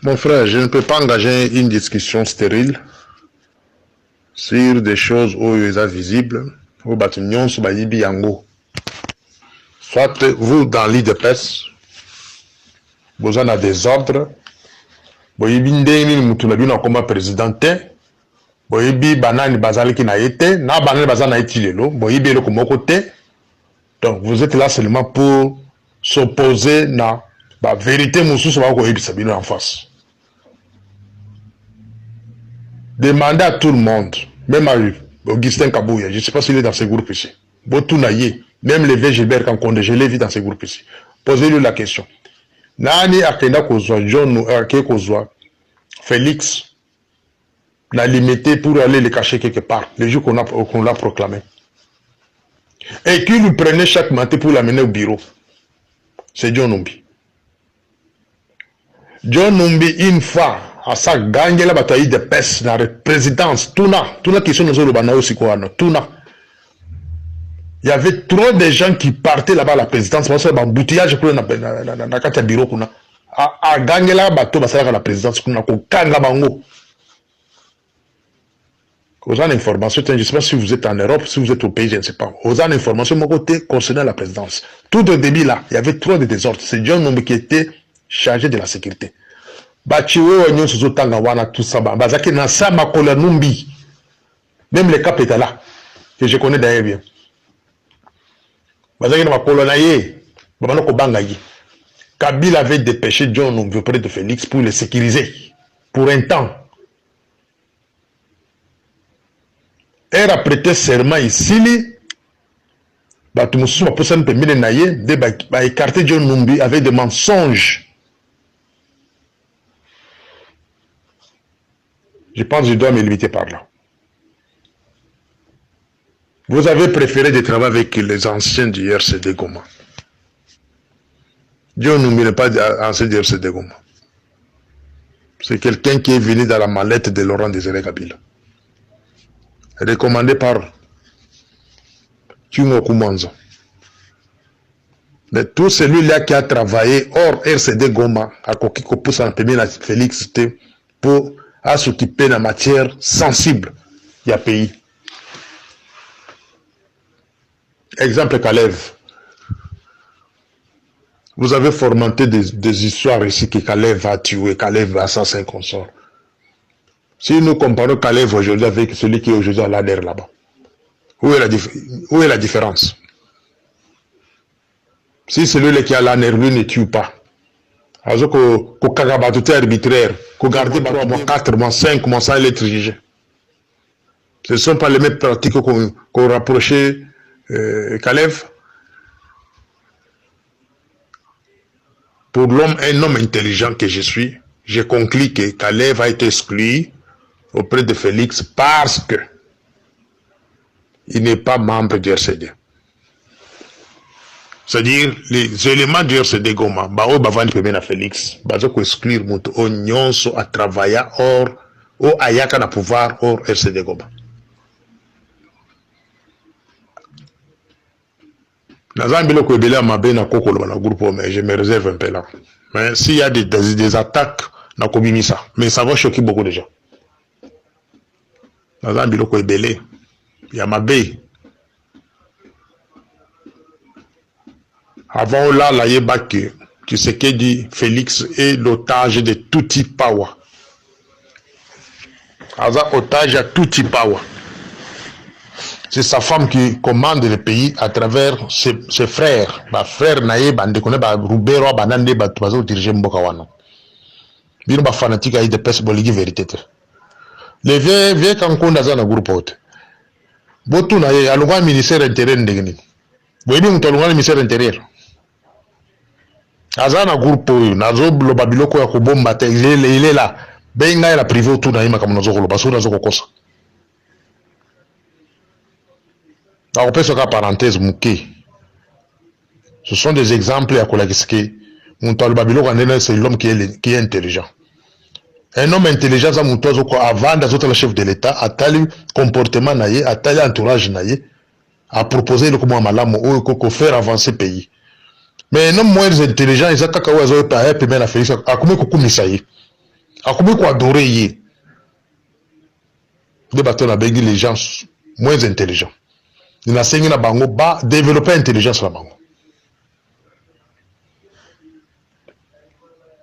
Mon frère, je ne peux pas engager une discussion stérile sur des choses où ils sont visibles, où Batunion sur Bayibi Yango. Soit vous, dans l'IDPS, vous en avez des ordres, vous avez un comme président, vous avez banani bazali qui n'a été, na banani bazali n'a été lelo, vous avez le comme côté. Donc vous êtes là seulement pour s'opposer à la vérité moussou sur la en face. Demandez à tout le monde, même à Augustin Kabouya, je ne sais pas s'il est dans ce groupe ici. Botounaye, même les Gilbert Kankonde, je l'ai vu dans ce groupe ici. Posez-lui la question. Nani Akenda Kozwa, John Ake Kozwa, Félix, l'a limité pour aller le cacher quelque part, le jour qu'on l'a proclamé. Et qui lui prenait chaque matin pour l'amener au bureau. C'est John Numbi. John Numbi, une fois, à sa gang, la bataille de peste dans la présidence, tuna qui sont dans le banao sikouano, tuna. Il y avait trop de gens qui partaient là-bas à la présidence, parce que l'emboutillage pour le bureau, à gang la bateau, à la présidence, qu'on a kanga bango. Aux informations, je ne sais pas si vous êtes en Europe, si vous êtes au pays, je ne sais pas. Aux informations, mon côté, concernant la présidence. Tout au début là, il y avait trop de désordres. C'est John Numbi qui était chargé de la sécurité. Bachiwe Wanyon Suzo Tangawana, tout ça, Bazaki Nasa Makola Numbi. Même les cap étaient là, que je connais d'ailleurs bien. Bazaki Makola Naye, Babanoko Bangayi. Kabila avait dépêché John Numbi auprès de Félix pour le sécuriser. Pour un temps. Elle a prêté serment ici. Batumoussou a poussé un peu de Naye, de écarter John Numbi avec des mensonges. Je pense que je dois me limiter par là. Vous avez préféré de travailler avec les anciens du RCD Goma. John Numbi n'est pas ancien du RCD Goma. C'est quelqu'un qui est venu dans la mallette de Laurent Désiré Kabila. Recommandé par Tungo Koumanzo. Mais tout celui-là qui a travaillé hors RCD Goma, à Kokiko pousse en premier la Félix, pour s'occuper de la matière sensible du pays. Exemple Kalev. Vous avez fomenté des histoires ici que Kalev a tué, Kalev a assassin consort. Si nous comparons Kalev aujourd'hui avec celui qui est aujourd'hui à l'ADER là-bas, où est la différence? Si celui qui a l'ADER, lui ne tue pas, alors que Kagabatou est arbitraire, que garder 3 mois, 4 mois, 5 mois sans être jugé. Ce ne sont pas les mêmes pratiques qu'on rapprochait Kalev. Pour l'homme, un homme intelligent que je suis, j'ai conclu que Kalev a été exclu auprès de Félix parce que il n'est pas membre du RCD. C'est-à-dire, les éléments du RCD Goma, Bao Bavani Pemena Félix, Bazo ko exclure Mouto o Nyonso a travaillé hors, o Ayaka na pouvoir hors RCD Goma. Nazambilo ko ebele amabe na kokolo na groupe, mais je me réserve un peu là. Mais s'il y a des attaques, na komimisa, mais ça va choquer beaucoup de gens. Nazambilo ko ebele, yamabe. Avant là, la Yébake, tu sais que dit Félix est l'otage de Tuti Pawa. Aza otage à Tuti Pawa. C'est sa femme qui commande le pays à travers ses frères. Ma frère Naye, bande connaît ba Rubero, banande ba tuazo diriger Mboka wana. Bino ba fanatique aïe de peste boligi vérité. Les vieux kankonda za na groupe haute. Botu Naye, alunga ministère intérieur ndegeni. Boyebi mutolunga ministère intérieur. Azana groupe nazo loba biloko ya kobomba te il est là benga la privé autour na yima comme nazo loba so nazo kokosa. Alors peut-être que parenthèse muke. Ce sont des exemples à kolakiske muto loba biloko ndena c'est l'homme qui est intelligent. Un homme intelligent za muto zo ko avant d'azoter le chef de l'état atali comportement naye atali entourage naye a proposer le comment malamu ou ko faire avancer pays. Mais non moins intelligent, ils ont kaka wazo pa et puis la Félix a comme kukumisa yi. Akomi ko adorer ye. De bateau na bengi les gens moins intelligents. Il n'a enseigné na bango ba développer intelligence la bango.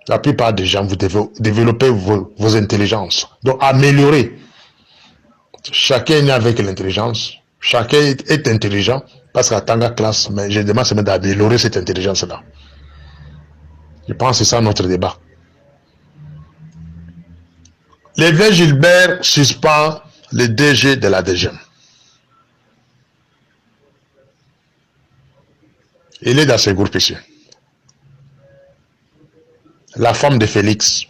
La plupart des gens, vous devez développer vos intelligences. Donc, améliorer. Chacun est né avec l'intelligence. Chacun est intelligent parce qu'à tant que classe, mais je demande seulement d'améliorer cette intelligence-là. Je pense que c'est ça notre débat. Lévin Gilbert suspend le DG de la DGM. Il est dans ce groupe ici. La femme de Félix.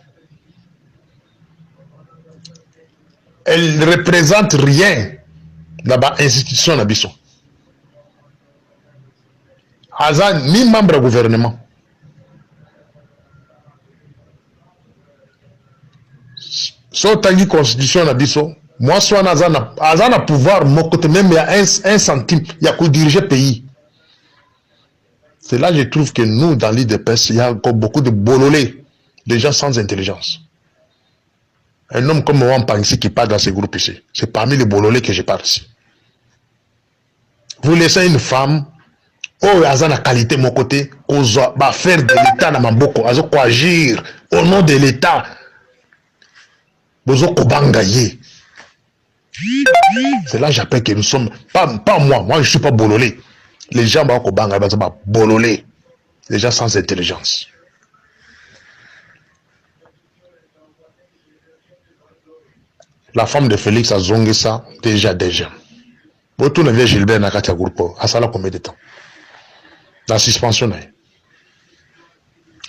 Elle ne représente rien dans l'institution d'Abisso. Azan, ni membre du gouvernement. Sur la constitution d'Abisso, moi, soit Azan a pouvoir, mon côté même, il y a un centime, il y a qu'à diriger le pays. C'est là que je trouve que nous, dans l'IDPS, il y a encore beaucoup de bololés, des gens sans intelligence. Un homme comme Mohamed Pangsi qui parle dans ce groupe ici, c'est parmi les bololés que je parle ici. Vous laissez une femme, oh, elle a la qualité de mon côté, va faire de l'État dans Mamboko, elle va agir au nom de l'État. C'est là que j'appelle que nous sommes, pas moi je ne suis pas bololé. Les gens sont bololé, les gens sans intelligence. La femme de Félix a zongé ça déjà. Autour de Gilbert Nakatia Groupe, à ça là combien de temps? La suspension,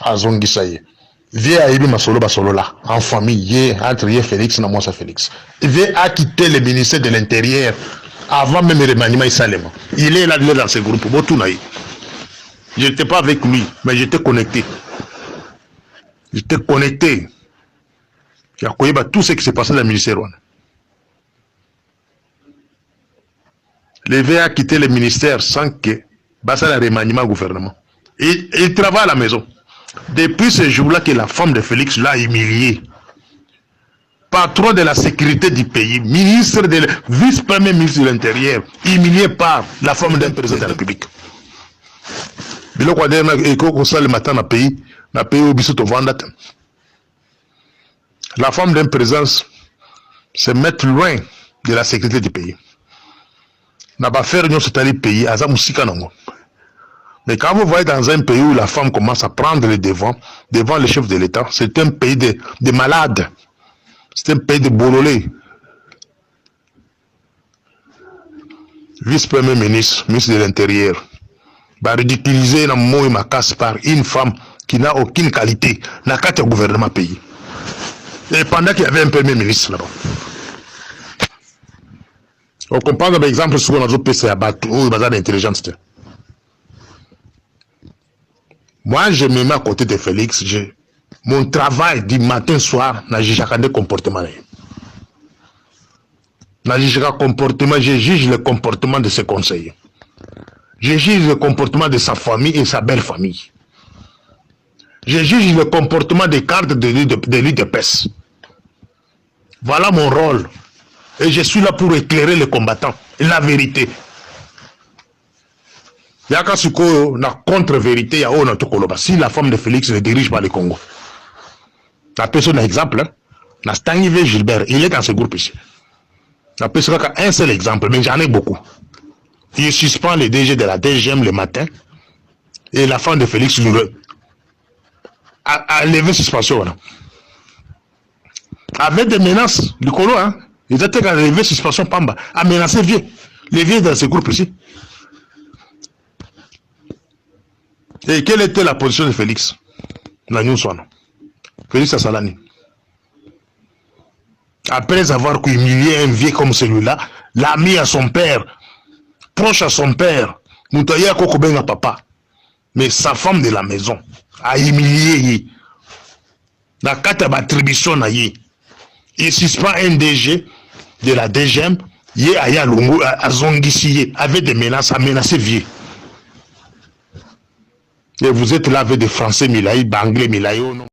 a zongé ça y est. Viens à Ibi Masolo Basolo là, en famille, entre Félix et moi ça Félix. Viens à quitter le ministère de l'Intérieur avant même le remaniement Salema. Il est là dans ce groupe. Je n'étais pas avec lui, mais j'étais connecté. J'étais connecté. Il y a tout ce qui s'est passé dans le ministère. Le VA a quitté le ministère sans que ça le remaniement au gouvernement. Il travaille à la maison. Depuis ce jour-là que la femme de Félix l'a humilié. Patron de la sécurité du pays, vice-premier ministre de l'Intérieur, humilié par la femme d'un président de la République. Le matin dans le pays où Bissot Vanda. La femme d'un président se met loin de la sécurité du pays. N'a pas fait réunion sur le pays, à Zamousika Nango. Mais quand vous voyez dans un pays où la femme commence à prendre le devant le chef de l'État, c'est un pays de malades. C'est un pays de bololés. Vice-premier ministre, ministre de l'Intérieur, va ridiculiser la mot et ma casse par une femme qui n'a aucune qualité, n'a qu'à un gouvernement pays. Et pendant qu'il y avait un premier ministre là-bas. On comprend par exemple ce qu'on a dit à Batou, où il y a d'intelligence. Moi, je me mets à côté de Félix. Mon travail du matin soir, je juge le comportement. Je juge le comportement de ses conseillers. Je juge le comportement de sa famille et sa belle famille. Je juge le comportement des cadres de l'UDPS. Voilà mon rôle. Et je suis là pour éclairer les combattants. La vérité. Il y a une contre-vérité. Si la femme de Félix ne dirige pas le Congo. La personne, exemple, Stangivé Gilbert, il est dans ce groupe ici. La personne a un seul exemple, mais j'en ai beaucoup. Il suspend le DG de la DGM le matin. Et la femme de Félix a levé suspension. Avec des menaces, du colo, hein. Ils étaient à lever suspension Pamba, à menacer vieux. Les vieux dans ce groupe ici. Et quelle était la position de Félix? Félix Assalani. Après avoir humilié un vieux comme celui-là, l'ami à son père, proche à son père, Moutaya Kokobenga papa, mais sa femme de la maison a humilié. La carte d'attribution na yé. Il suspend un DG de la DGM, yé aya longo à Zongisiye, avec des menaces, à menacer vieux. Et vous êtes là avec des Français Milaï, Anglais Milaï, non?